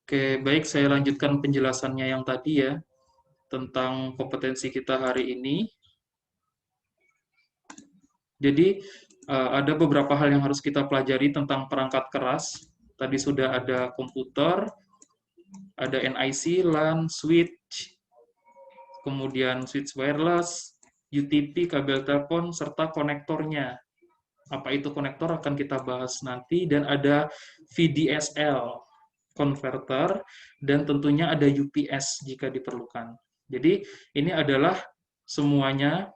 Oke, baik, saya lanjutkan penjelasannya yang tadi ya, tentang kompetensi kita hari ini. Jadi, ada beberapa hal yang harus kita pelajari tentang perangkat keras. Tadi sudah ada komputer, ada NIC, LAN, switch, kemudian switch wireless, UTP, kabel telepon, serta konektornya. Apa itu konektor akan kita bahas nanti, dan ada VDSL, converter, dan tentunya ada UPS jika diperlukan. Jadi, ini adalah semuanya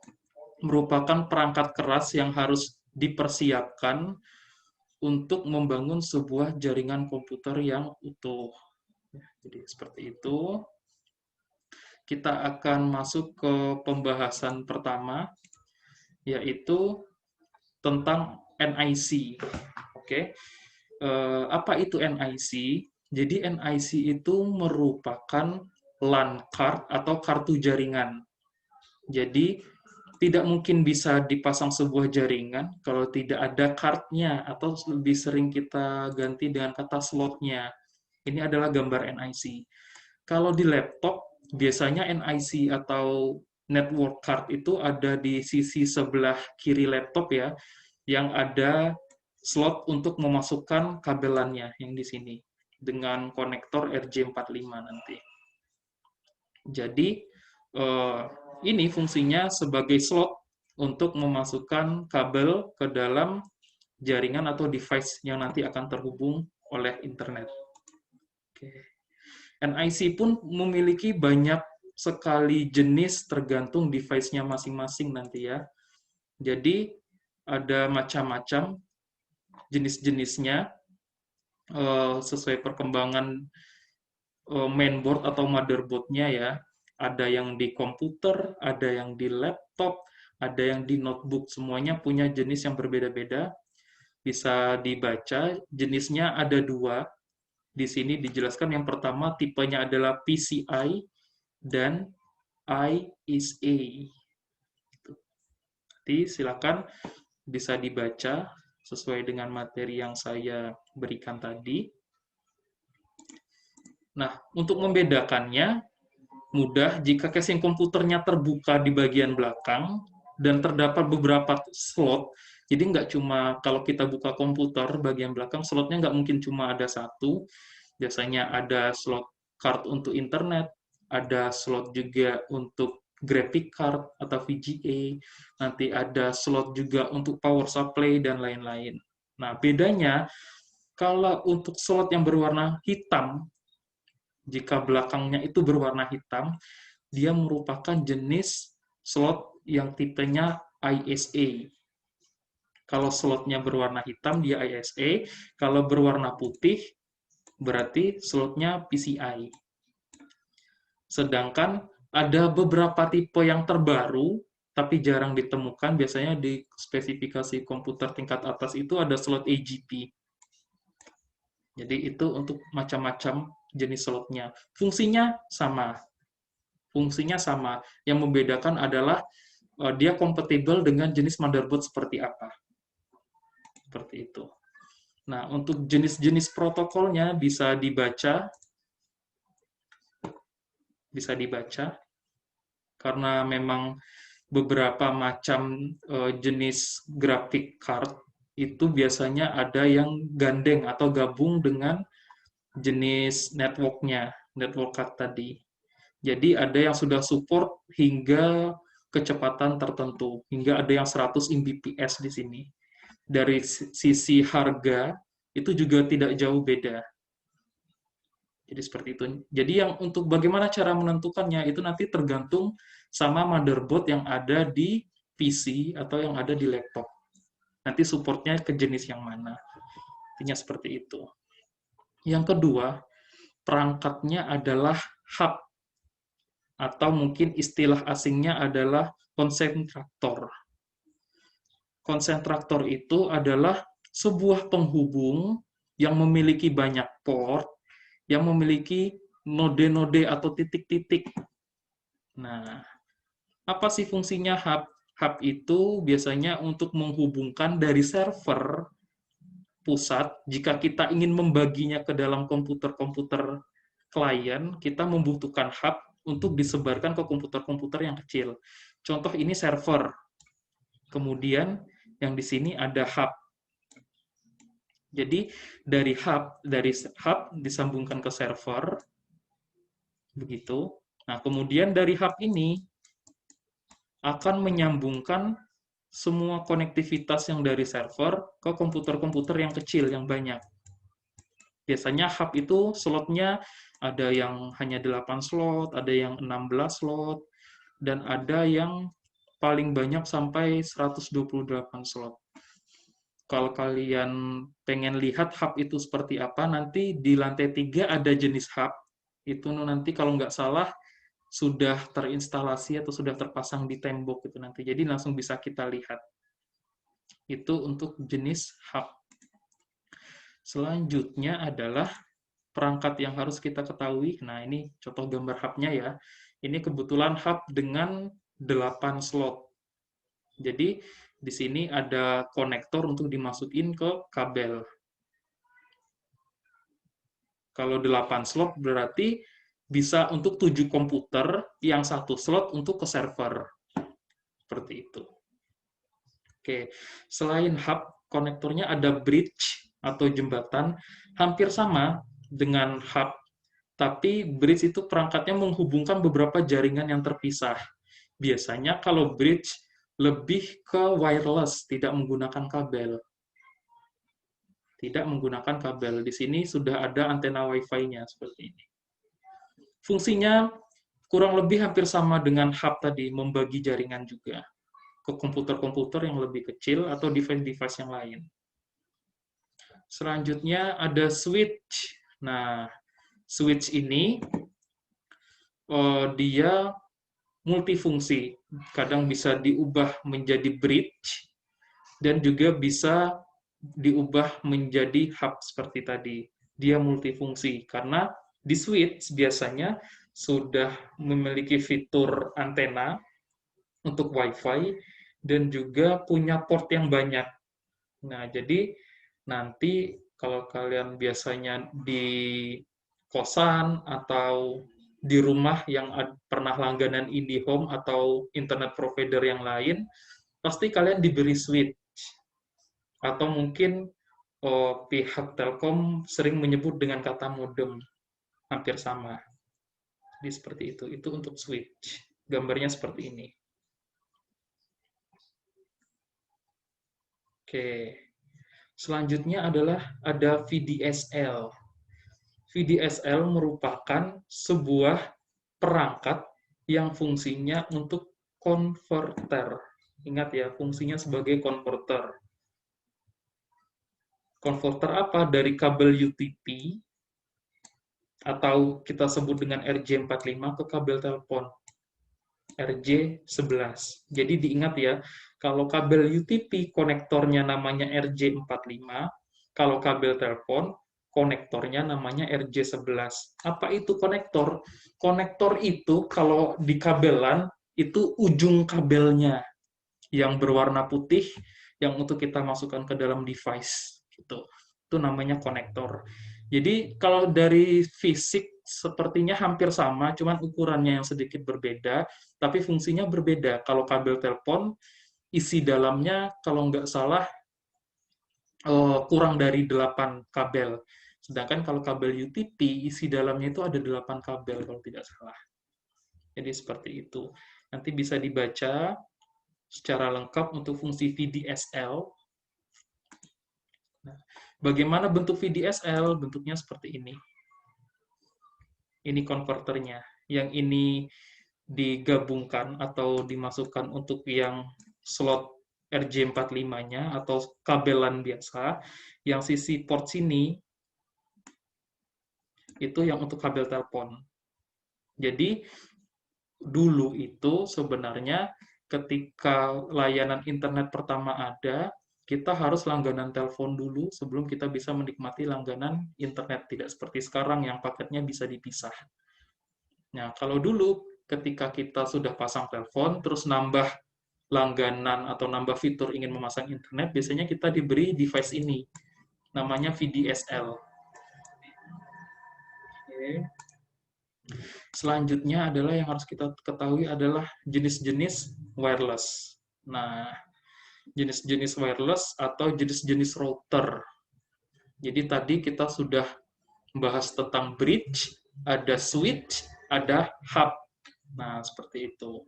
merupakan perangkat keras yang harus dipersiapkan untuk membangun sebuah jaringan komputer yang utuh. Jadi seperti itu. Kita akan masuk ke pembahasan pertama, yaitu tentang NIC. Oke, apa itu NIC? Jadi NIC itu merupakan LAN card atau kartu jaringan. Jadi tidak mungkin bisa dipasang sebuah jaringan kalau tidak ada card-nya, atau lebih sering kita ganti dengan kata slot-nya. Ini adalah gambar NIC. Kalau di laptop, biasanya NIC atau network card itu ada di sisi sebelah kiri laptop ya, yang ada slot untuk memasukkan kabelannya yang di sini dengan konektor RJ45 nanti. Jadi ini fungsinya sebagai slot untuk memasukkan kabel ke dalam jaringan atau device yang nanti akan terhubung oleh internet. Oke. NIC pun memiliki banyak sekali jenis tergantung device-nya masing-masing nanti ya. Jadi ada macam-macam jenis-jenisnya sesuai perkembangan mainboard atau motherboard-nya ya. Ada yang di komputer, ada yang di laptop, ada yang di notebook. Semuanya punya jenis yang berbeda-beda. Bisa dibaca, jenisnya ada dua. Di sini dijelaskan yang pertama tipenya adalah PCI dan ISA. Jadi silakan bisa dibaca sesuai dengan materi yang saya berikan tadi. Nah, untuk membedakannya, mudah jika casing komputernya terbuka di bagian belakang dan terdapat beberapa slot. Jadi nggak cuma kalau kita buka komputer bagian belakang, slotnya nggak mungkin cuma ada satu. Biasanya ada slot card untuk internet, ada slot juga untuk graphic card atau VGA, nanti ada slot juga untuk power supply, dan lain-lain. Nah, bedanya kalau untuk slot yang berwarna hitam, jika belakangnya itu berwarna hitam, dia merupakan jenis slot yang tipenya ISA. Kalau slotnya berwarna hitam, dia ISA. Kalau berwarna putih, berarti slotnya PCI. Sedangkan ada beberapa tipe yang terbaru, tapi jarang ditemukan. Biasanya di spesifikasi komputer tingkat atas itu ada slot AGP. Jadi itu untuk macam-macam jenis slotnya. Fungsinya sama. Fungsinya sama. Yang membedakan adalah dia kompatibel dengan jenis motherboard seperti apa. Seperti itu. Nah, untuk jenis-jenis protokolnya bisa dibaca karena memang beberapa macam jenis graphic card itu biasanya ada yang gandeng atau gabung dengan jenis network-nya, network card tadi. Jadi ada yang sudah support hingga kecepatan tertentu, hingga ada yang 100 Mbps di sini. Dari sisi harga, itu juga tidak jauh beda. Jadi seperti itu. Jadi yang untuk bagaimana cara menentukannya, itu nanti tergantung sama motherboard yang ada di PC atau yang ada di laptop. Nanti supportnya ke jenis yang mana. Intinya seperti itu. Yang kedua, perangkatnya adalah hub, atau mungkin istilah asingnya adalah konsentraktor. Konsentraktor itu adalah sebuah penghubung yang memiliki banyak port, yang memiliki node-node atau titik-titik. Nah, apa sih fungsinya hub? Hub itu biasanya untuk menghubungkan dari server pusat, jika kita ingin membaginya ke dalam komputer-komputer klien, kita membutuhkan hub untuk disebarkan ke komputer-komputer yang kecil. Contoh ini server. Kemudian yang di sini ada hub. Jadi dari hub disambungkan ke server, begitu. Nah, kemudian dari hub ini akan menyambungkan semua konektivitas yang dari server ke komputer-komputer yang kecil, yang banyak. Biasanya hub itu slotnya ada yang hanya 8 slot, ada yang 16 slot, dan ada yang paling banyak sampai 128 slot. Kalau kalian pengen lihat hub itu seperti apa, nanti di lantai 3 ada jenis hub. Itu nanti kalau nggak salah sudah terinstalasi atau sudah terpasang di tembok itu nanti. Jadi langsung bisa kita lihat. Itu untuk jenis hub. Selanjutnya adalah perangkat yang harus kita ketahui. Nah, ini contoh gambar hub-nya ya. Ini kebetulan hub dengan 8 slot. Jadi, di sini ada konektor untuk dimasukin ke kabel. Kalau 8 slot berarti bisa untuk 7 komputer, yang 1 slot untuk ke server. Seperti itu. Oke, selain hub, konektornya ada bridge atau jembatan, hampir sama dengan hub, tapi bridge itu perangkatnya menghubungkan beberapa jaringan yang terpisah. Biasanya kalau bridge lebih ke wireless, tidak menggunakan kabel. Tidak menggunakan kabel. Di sini sudah ada antena Wi-Fi-nya seperti ini. Fungsinya kurang lebih hampir sama dengan hub tadi, membagi jaringan juga ke komputer-komputer yang lebih kecil atau device-device yang lain. Selanjutnya ada switch. Nah, switch ini dia multifungsi. Kadang bisa diubah menjadi bridge dan juga bisa diubah menjadi hub seperti tadi. Dia multifungsi karena di switch biasanya sudah memiliki fitur antena untuk Wi-Fi dan juga punya port yang banyak. Nah, jadi nanti kalau kalian biasanya di kosan atau di rumah yang pernah langganan IndiHome atau internet provider yang lain, pasti kalian diberi switch. Atau mungkin pihak Telkom sering menyebut dengan kata modem, hampir sama. Jadi seperti itu. Itu untuk switch. Gambarnya seperti ini. Oke. Selanjutnya adalah ada VDSL. VDSL merupakan sebuah perangkat yang fungsinya untuk konverter. Ingat ya, fungsinya sebagai konverter. Konverter apa? Dari kabel UTP, atau kita sebut dengan RJ45 ke kabel telepon. RJ11. Jadi diingat ya, kalau kabel UTP konektornya namanya RJ45, kalau kabel telepon konektornya namanya RJ11. Apa itu konektor? Konektor itu kalau di kabelan itu ujung kabelnya yang berwarna putih yang untuk kita masukkan ke dalam device gitu. Itu namanya konektor. Jadi kalau dari fisik sepertinya hampir sama, cuman ukurannya yang sedikit berbeda, tapi fungsinya berbeda. Kalau kabel telepon, isi dalamnya kalau nggak salah kurang dari 8 kabel. Sedangkan kalau kabel UTP, isi dalamnya itu ada 8 kabel kalau tidak salah. Jadi seperti itu. Nanti bisa dibaca secara lengkap untuk fungsi VDSL. Nah, bagaimana bentuk VDSL? Bentuknya seperti ini. Ini konverternya. Yang ini digabungkan atau dimasukkan untuk yang slot RJ45-nya atau kabelan biasa. Yang sisi port sini itu yang untuk kabel telepon. Jadi dulu itu sebenarnya ketika layanan internet pertama ada, kita harus langganan telepon dulu sebelum kita bisa menikmati langganan internet. Tidak seperti sekarang yang paketnya bisa dipisah. Nah, kalau dulu ketika kita sudah pasang telepon, terus nambah langganan atau nambah fitur ingin memasang internet, biasanya kita diberi device ini. Namanya VDSL. Oke. Selanjutnya adalah yang harus kita ketahui adalah jenis-jenis wireless. Nah, jenis-jenis wireless atau jenis-jenis router. Jadi tadi kita sudah membahas tentang bridge, ada switch, ada hub. Nah, seperti itu.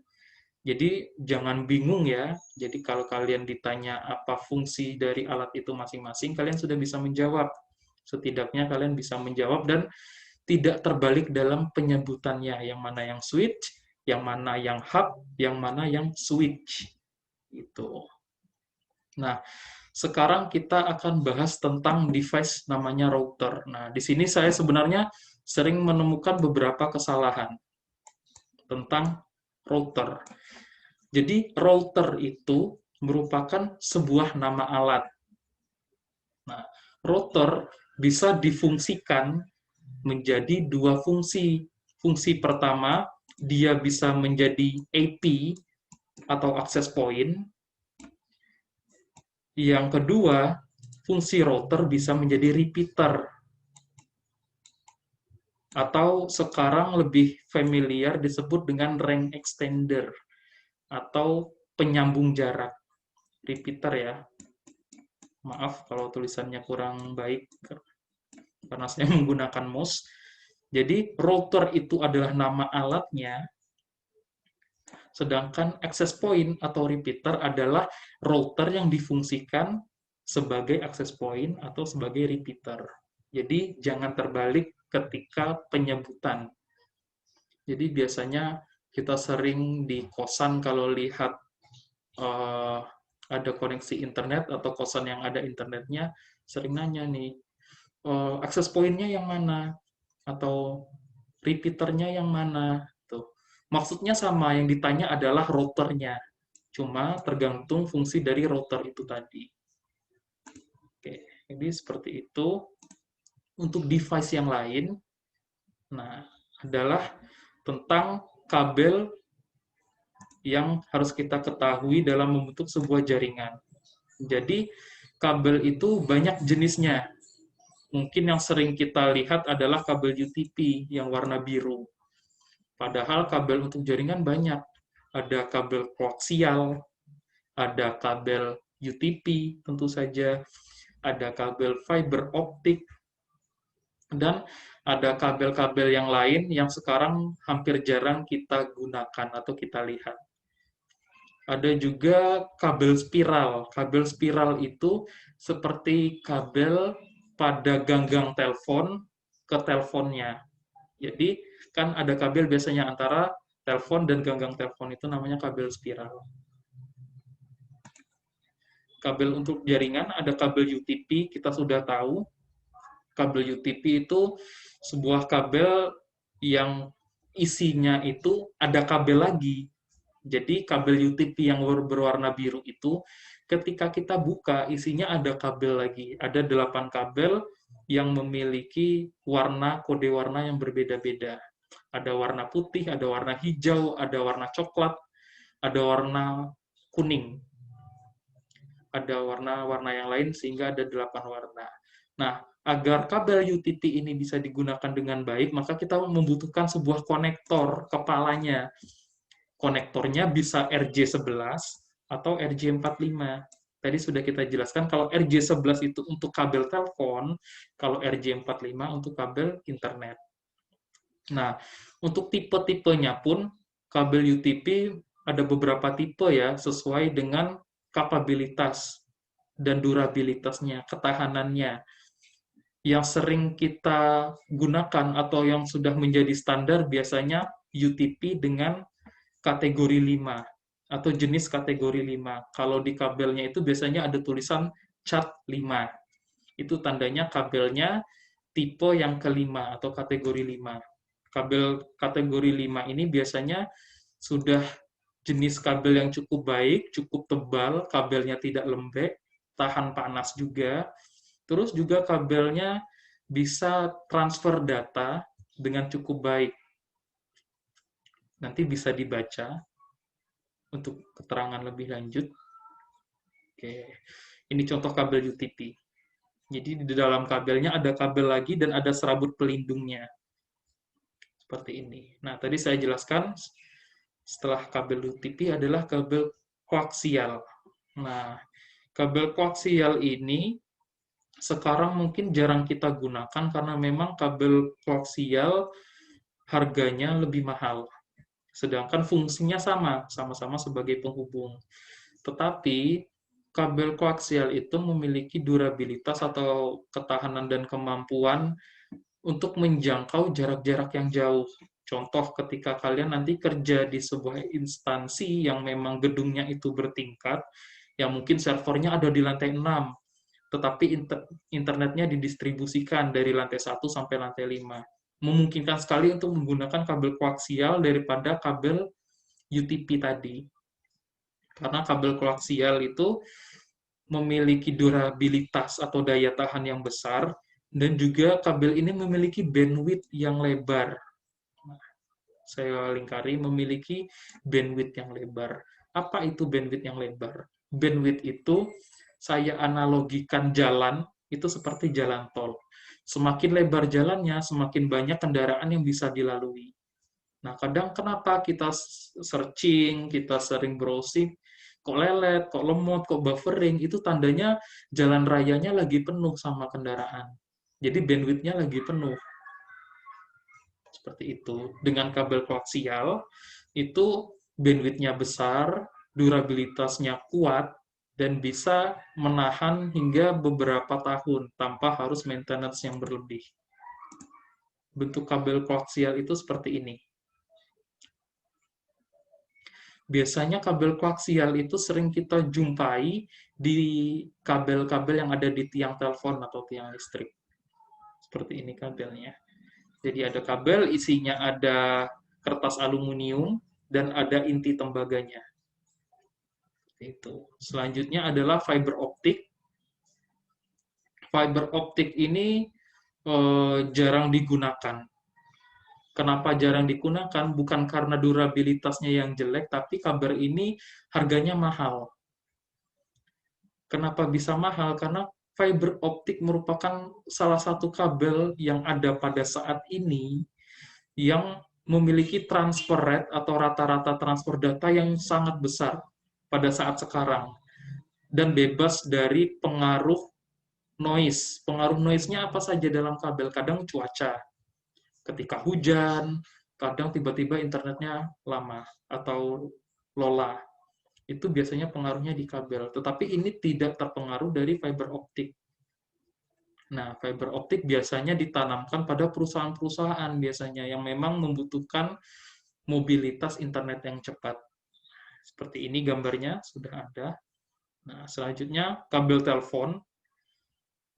Jadi jangan bingung ya. Jadi kalau kalian ditanya apa fungsi dari alat itu masing-masing, kalian sudah bisa menjawab. Setidaknya kalian bisa menjawab dan tidak terbalik dalam penyebutannya. Yang mana yang switch, yang mana yang hub, yang mana yang switch. Itu. Nah, sekarang kita akan bahas tentang device namanya router. Nah, di sini saya sebenarnya sering menemukan beberapa kesalahan tentang router. Jadi router itu merupakan sebuah nama alat. Nah, router bisa difungsikan menjadi dua fungsi. Fungsi pertama, dia bisa menjadi AP atau access point. Yang kedua, fungsi router bisa menjadi repeater. Atau sekarang lebih familiar disebut dengan range extender atau penyambung jarak. Repeater ya. Maaf kalau tulisannya kurang baik karena saya menggunakan mouse. Jadi router itu adalah nama alatnya, sedangkan access point atau repeater adalah router yang difungsikan sebagai access point atau sebagai repeater. Jadi jangan terbalik ketika penyebutan. Jadi biasanya kita sering di kosan kalau lihat ada koneksi internet atau kosan yang ada internetnya, sering nanya nih, access point-nya yang mana? Atau repeaternya yang mana? Tuh. Maksudnya sama, yang ditanya adalah routernya. Cuma tergantung fungsi dari router itu tadi. Oke, jadi seperti itu. Untuk device yang lain, nah, adalah tentang kabel yang harus kita ketahui dalam membentuk sebuah jaringan. Jadi, kabel itu banyak jenisnya. Mungkin yang sering kita lihat adalah kabel UTP yang warna biru. Padahal kabel untuk jaringan banyak. Ada kabel koaksial, ada kabel UTP tentu saja, ada kabel fiber optik, dan ada kabel-kabel yang lain yang sekarang hampir jarang kita gunakan atau kita lihat. Ada juga kabel spiral. Kabel spiral itu seperti kabel pada ganggang telepon ke teleponnya. Jadi, kan ada kabel biasanya antara telepon dan ganggang telepon, itu namanya kabel spiral. Kabel untuk jaringan ada kabel UTP, kita sudah tahu. Kabel UTP itu sebuah kabel yang isinya itu ada kabel lagi. Jadi kabel UTP yang berwarna biru itu, ketika kita buka, isinya ada kabel lagi. Ada 8 kabel yang memiliki warna, kode warna yang berbeda-beda. Ada warna putih, ada warna hijau, ada warna coklat, ada warna kuning. Ada warna-warna yang lain, sehingga ada 8 warna. Nah, agar kabel UTP ini bisa digunakan dengan baik, maka kita membutuhkan sebuah konektor kepalanya. Konektornya bisa RJ11 atau RJ45. Tadi sudah kita jelaskan kalau RJ11 itu untuk kabel telepon, kalau RJ45 untuk kabel internet. Nah, untuk tipe-tipenya pun kabel UTP ada beberapa tipe ya, sesuai dengan kapabilitas dan durabilitasnya, ketahanannya. Yang sering kita gunakan atau yang sudah menjadi standar biasanya UTP dengan kategori 5 atau jenis kategori 5. Kalau di kabelnya itu biasanya ada tulisan cat 5. Itu tandanya kabelnya tipe yang kelima atau kategori 5. Kabel kategori 5 ini biasanya sudah jenis kabel yang cukup baik, cukup tebal, kabelnya tidak lembek, tahan panas juga. Terus juga kabelnya bisa transfer data dengan cukup baik. Nanti bisa dibaca untuk keterangan lebih lanjut. Oke, ini contoh kabel UTP. Jadi di dalam kabelnya ada kabel lagi dan ada serabut pelindungnya. Seperti ini. Nah, tadi saya jelaskan setelah kabel UTP adalah kabel koaksial. Nah, kabel koaksial ini sekarang mungkin jarang kita gunakan karena memang kabel koaksial harganya lebih mahal. Sedangkan fungsinya sama, sama-sama sebagai penghubung. Tetapi kabel koaksial itu memiliki durabilitas atau ketahanan dan kemampuan untuk menjangkau jarak-jarak yang jauh. Contoh ketika kalian nanti kerja di sebuah instansi yang memang gedungnya itu bertingkat, yang mungkin servernya ada di lantai 6, tetapi internetnya didistribusikan dari lantai 1 sampai lantai 5. Memungkinkan sekali untuk menggunakan kabel koaksial daripada kabel UTP tadi. Karena kabel koaksial itu memiliki durabilitas atau daya tahan yang besar, dan juga kabel ini memiliki bandwidth yang lebar. Saya lingkari, memiliki bandwidth yang lebar. Apa itu bandwidth yang lebar? Bandwidth itu saya analogikan jalan, itu seperti jalan tol. Semakin lebar jalannya, semakin banyak kendaraan yang bisa dilalui. Nah, kadang kenapa kita searching, kita sering browsing, kok lelet, kok lemot, kok buffering, itu tandanya jalan rayanya lagi penuh sama kendaraan. Jadi bandwidth-nya lagi penuh. Seperti itu. Dengan kabel koaksial, itu bandwidth-nya besar, durabilitasnya kuat, dan bisa menahan hingga beberapa tahun tanpa harus maintenance yang berlebih. Bentuk kabel koaksial itu seperti ini. Biasanya kabel koaksial itu sering kita jumpai di kabel-kabel yang ada di tiang telepon atau tiang listrik. Seperti ini kabelnya. Jadi ada kabel, isinya ada kertas aluminium, dan ada inti tembaganya. Itu. Selanjutnya adalah fiber optik. Fiber optik ini jarang digunakan. Kenapa jarang digunakan? Bukan karena durabilitasnya yang jelek, tapi kabel ini harganya mahal. Kenapa bisa mahal? Karena fiber optik merupakan salah satu kabel yang ada pada saat ini yang memiliki transfer rate atau rata-rata transfer data yang sangat besar pada saat sekarang, dan bebas dari pengaruh noise. Pengaruh noise-nya apa saja dalam kabel? Kadang cuaca, ketika hujan, kadang tiba-tiba internetnya lama atau lola. Itu biasanya pengaruhnya di kabel. Tetapi ini tidak terpengaruh dari fiber optik. Nah, fiber optik biasanya ditanamkan pada perusahaan-perusahaan biasanya yang memang membutuhkan mobilitas internet yang cepat. Seperti ini gambarnya sudah ada. Nah, selanjutnya kabel telepon.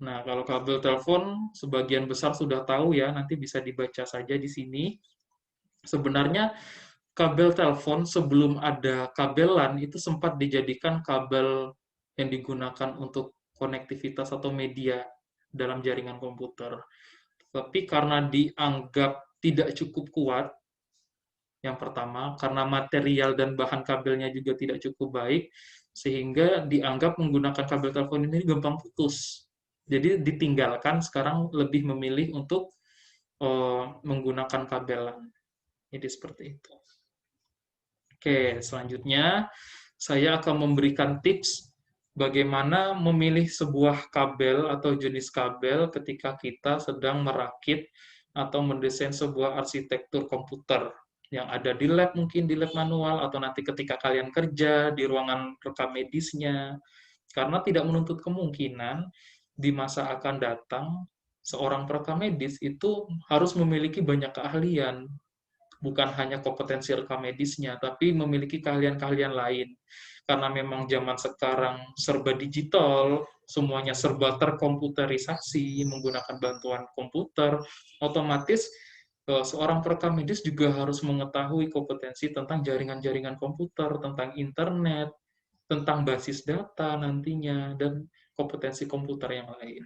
Nah, kalau kabel telepon sebagian besar sudah tahu ya, nanti bisa dibaca saja di sini. Sebenarnya kabel telepon sebelum ada kabel LAN itu sempat dijadikan kabel yang digunakan untuk konektivitas atau media dalam jaringan komputer. Tapi karena dianggap tidak cukup kuat, yang pertama, karena material dan bahan kabelnya juga tidak cukup baik, sehingga dianggap menggunakan kabel telepon ini gampang putus. Jadi ditinggalkan, sekarang lebih memilih untuk menggunakan kabel LAN. Jadi seperti itu. Oke, selanjutnya saya akan memberikan tips bagaimana memilih sebuah kabel atau jenis kabel ketika kita sedang merakit atau mendesain sebuah arsitektur komputer yang ada di lab, mungkin di lab manual, atau nanti ketika kalian kerja di ruangan rekam medisnya. Karena tidak menuntut kemungkinan di masa akan datang seorang perekam medis itu harus memiliki banyak keahlian, bukan hanya kompetensi rekam medisnya, tapi memiliki keahlian-keahlian lain. Karena memang zaman sekarang serba digital, semuanya serba terkomputerisasi, menggunakan bantuan komputer, otomatis seorang perekam medis juga harus mengetahui kompetensi tentang jaringan-jaringan komputer, tentang internet, tentang basis data nantinya, dan kompetensi komputer yang lain.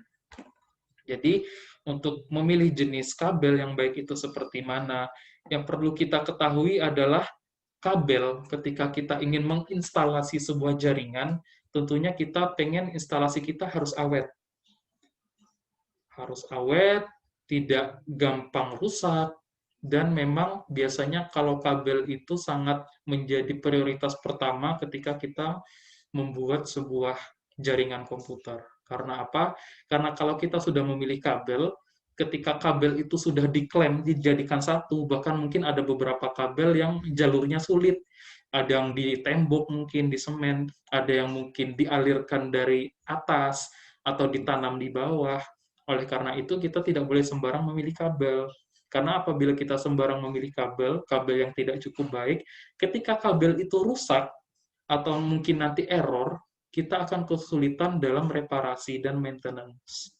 Jadi, untuk memilih jenis kabel yang baik itu seperti mana, yang perlu kita ketahui adalah kabel ketika kita ingin menginstalasi sebuah jaringan, tentunya kita pengen instalasi kita harus awet. Harus awet, tidak gampang rusak, dan memang biasanya kalau kabel itu sangat menjadi prioritas pertama ketika kita membuat sebuah jaringan komputer. Karena apa? Karena kalau kita sudah memilih kabel, ketika kabel itu sudah diklaim dijadikan satu, bahkan mungkin ada beberapa kabel yang jalurnya sulit. Ada yang di tembok mungkin, di semen, ada yang mungkin dialirkan dari atas, atau ditanam di bawah. Oleh karena itu, kita tidak boleh sembarang memilih kabel. Karena apabila kita sembarang memilih kabel, kabel yang tidak cukup baik, ketika kabel itu rusak, atau mungkin nanti error, kita akan kesulitan dalam reparasi dan maintenance.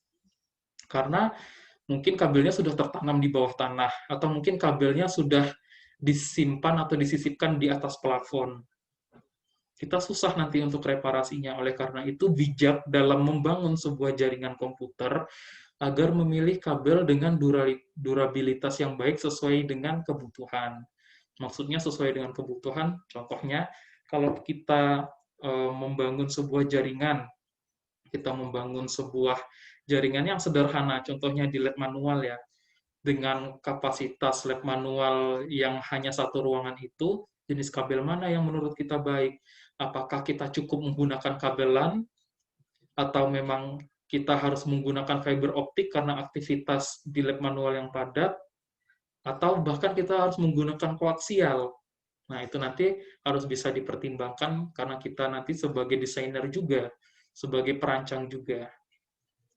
Karena mungkin kabelnya sudah tertanam di bawah tanah, atau mungkin kabelnya sudah disimpan atau disisipkan di atas plafon. Kita susah nanti untuk reparasinya. Oleh karena itu, bijak dalam membangun sebuah jaringan komputer agar memilih kabel dengan durabilitas yang baik sesuai dengan kebutuhan. Maksudnya sesuai dengan kebutuhan, contohnya kalau kita membangun sebuah jaringan, kita membangun sebuah jaringan yang sederhana, contohnya di lab manual ya, dengan kapasitas lab manual yang hanya satu ruangan itu, jenis kabel mana yang menurut kita baik? Apakah kita cukup menggunakan kabel LAN, atau memang kita harus menggunakan fiber optik karena aktivitas di lab manual yang padat, atau bahkan kita harus menggunakan koaksial. Nah, itu nanti harus bisa dipertimbangkan karena kita nanti sebagai desainer juga, sebagai perancang juga.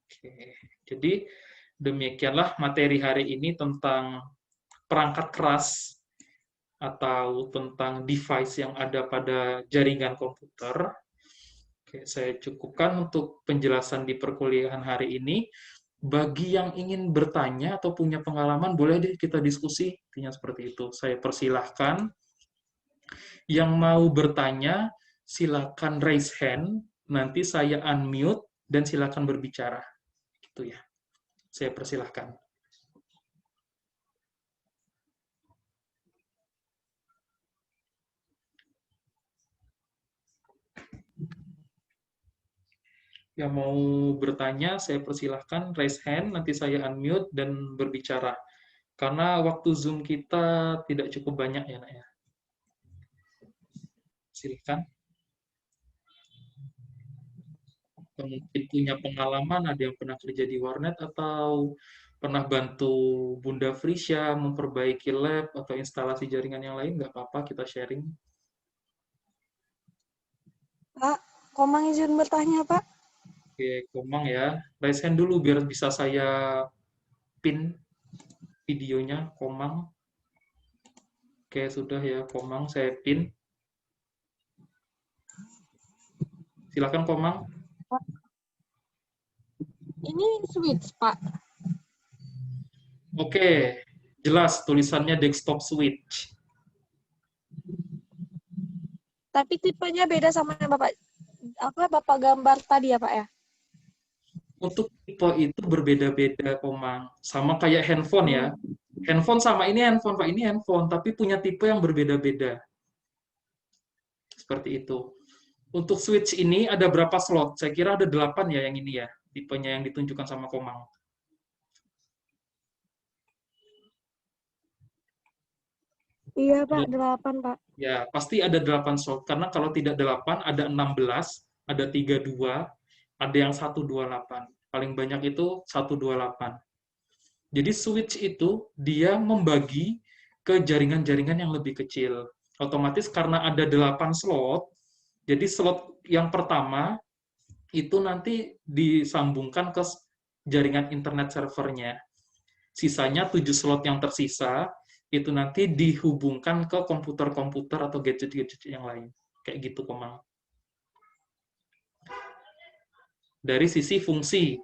Oke. Jadi, demikianlah materi hari ini tentang perangkat keras atau tentang device yang ada pada jaringan komputer. Oke, saya cukupkan untuk penjelasan di perkuliahan hari ini. Bagi yang ingin bertanya atau punya pengalaman, boleh deh kita diskusi. Intinya seperti itu. Saya persilahkan. Yang mau bertanya, silakan raise hand. Nanti saya unmute dan silakan berbicara. Gitu ya. Saya persilahkan. Yang mau bertanya, saya persilahkan raise hand, nanti saya unmute dan berbicara. Karena waktu Zoom kita tidak cukup banyak ya, Nak ya. Silakan. Atau mungkin punya pengalaman, ada yang pernah kerja di warnet atau pernah bantu Bunda Frisya memperbaiki lab atau instalasi jaringan yang lain, nggak apa-apa, kita sharing. Pak, Komang izin bertanya, Pak. Oke, Komang ya. Raise hand dulu biar bisa saya pin videonya, Komang. Oke, sudah ya, Komang, saya pin. Silakan, Komang. Pak, ini switch, Pak. Oke, jelas tulisannya desktop switch. Tapi tipenya beda sama yang Bapak gambar tadi ya, Pak ya? Untuk tipe itu berbeda-beda, Komang. Sama kayak handphone ya. Handphone sama ini handphone, Pak. Ini handphone, tapi punya tipe yang berbeda-beda. Seperti itu. Untuk switch ini ada berapa slot? Saya kira ada 8 ya yang ini ya, tipenya yang ditunjukkan sama Komang. Iya, Pak, 8, Pak. Ya, pasti ada 8 slot. Karena kalau tidak 8, ada 16, ada 32, ada yang 128. Paling banyak itu 128. Jadi switch itu dia membagi ke jaringan-jaringan yang lebih kecil. Otomatis karena ada 8 slot, jadi slot yang pertama itu nanti disambungkan ke jaringan internet servernya. Sisanya 7 slot yang tersisa itu nanti dihubungkan ke komputer-komputer atau gadget-gadget yang lain. Kayak gitu, Komang. Dari sisi fungsi.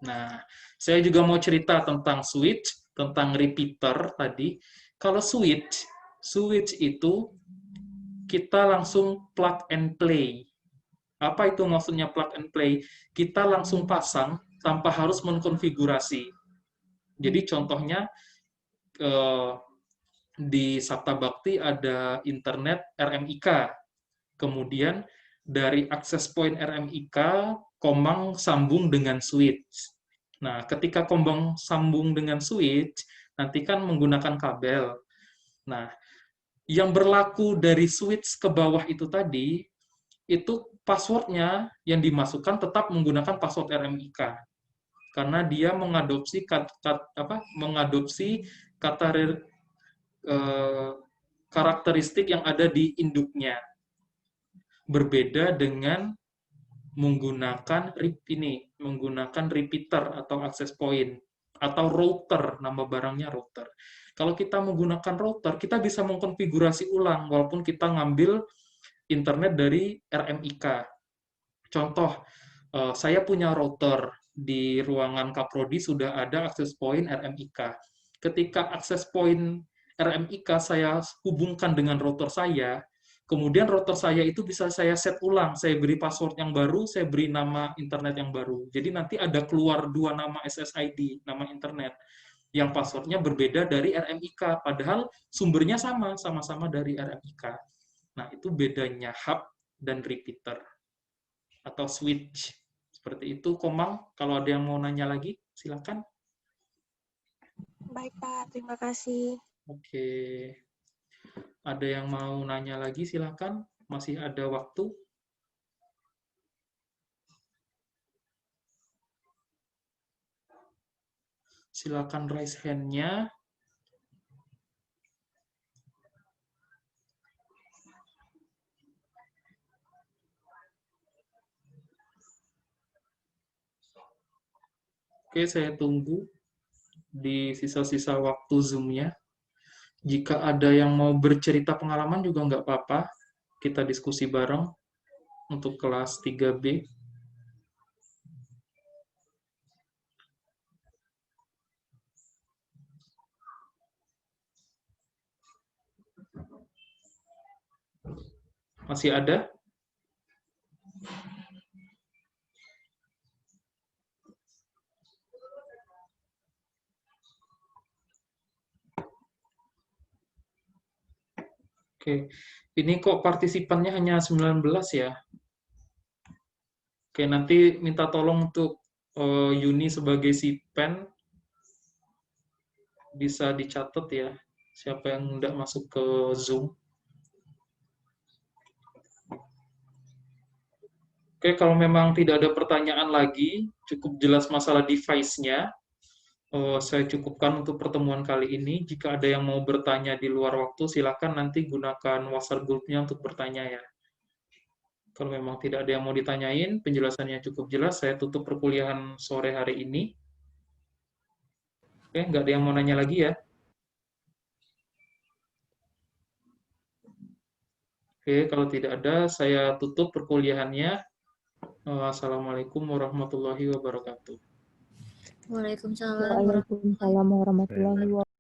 Nah, saya juga mau cerita tentang switch, tentang repeater tadi. Kalau switch itu kita langsung plug and play. Apa itu maksudnya plug and play? Kita langsung pasang tanpa harus mengkonfigurasi. Jadi contohnya di Sabta Bakti ada internet RMIK. Kemudian dari akses point RMIK, Komang sambung dengan switch. Nah, ketika Komang sambung dengan switch, nanti kan menggunakan kabel. Nah, yang berlaku dari switch ke bawah itu tadi, itu passwordnya yang dimasukkan tetap menggunakan password RMIK. Karena dia mengadopsi kata karakteristik yang ada di induknya. Berbeda dengan menggunakan repeater atau access point atau router, nama barangnya router. Kalau kita menggunakan router, kita bisa mengkonfigurasi ulang walaupun kita ngambil internet dari RMIK. Contoh, saya punya router di ruangan Kaprodi sudah ada access point RMIK. Ketika access point RMIK saya hubungkan dengan router saya, kemudian router saya itu bisa saya set ulang, saya beri password yang baru, saya beri nama internet yang baru. Jadi nanti ada keluar dua nama SSID, nama internet, yang passwordnya berbeda dari RMIK, padahal sumbernya sama-sama dari RMIK. Nah, itu bedanya hub dan repeater atau switch. Seperti itu, Komang. Kalau ada yang mau nanya lagi, silakan. Baik, Pak. Terima kasih. Oke. Ada yang mau nanya lagi, silakan. Masih ada waktu. Silakan raise hand-nya. Oke, saya tunggu di sisa-sisa waktu Zoom-nya. Jika ada yang mau bercerita pengalaman juga nggak apa-apa. Kita diskusi bareng untuk kelas 3B. Masih ada? Oke, ini kok partisipannya hanya 19 ya? Oke, nanti minta tolong untuk Yuni sebagai si pen bisa dicatat ya, siapa yang tidak masuk ke Zoom. Oke, kalau memang tidak ada pertanyaan lagi, cukup jelas masalah device-nya, saya cukupkan untuk pertemuan kali ini. Jika ada yang mau bertanya di luar waktu, silakan nanti gunakan WhatsApp group-nya untuk bertanya ya. Kalau memang tidak ada yang mau ditanyain, penjelasannya cukup jelas, saya tutup perkuliahan sore hari ini. Oke, nggak ada yang mau nanya lagi ya? Oke, kalau tidak ada, saya tutup perkuliahannya. Assalamualaikum warahmatullahi wabarakatuh. Waalaikumsalam. Waalaikumsalam warahmatullahi wabarakatuh.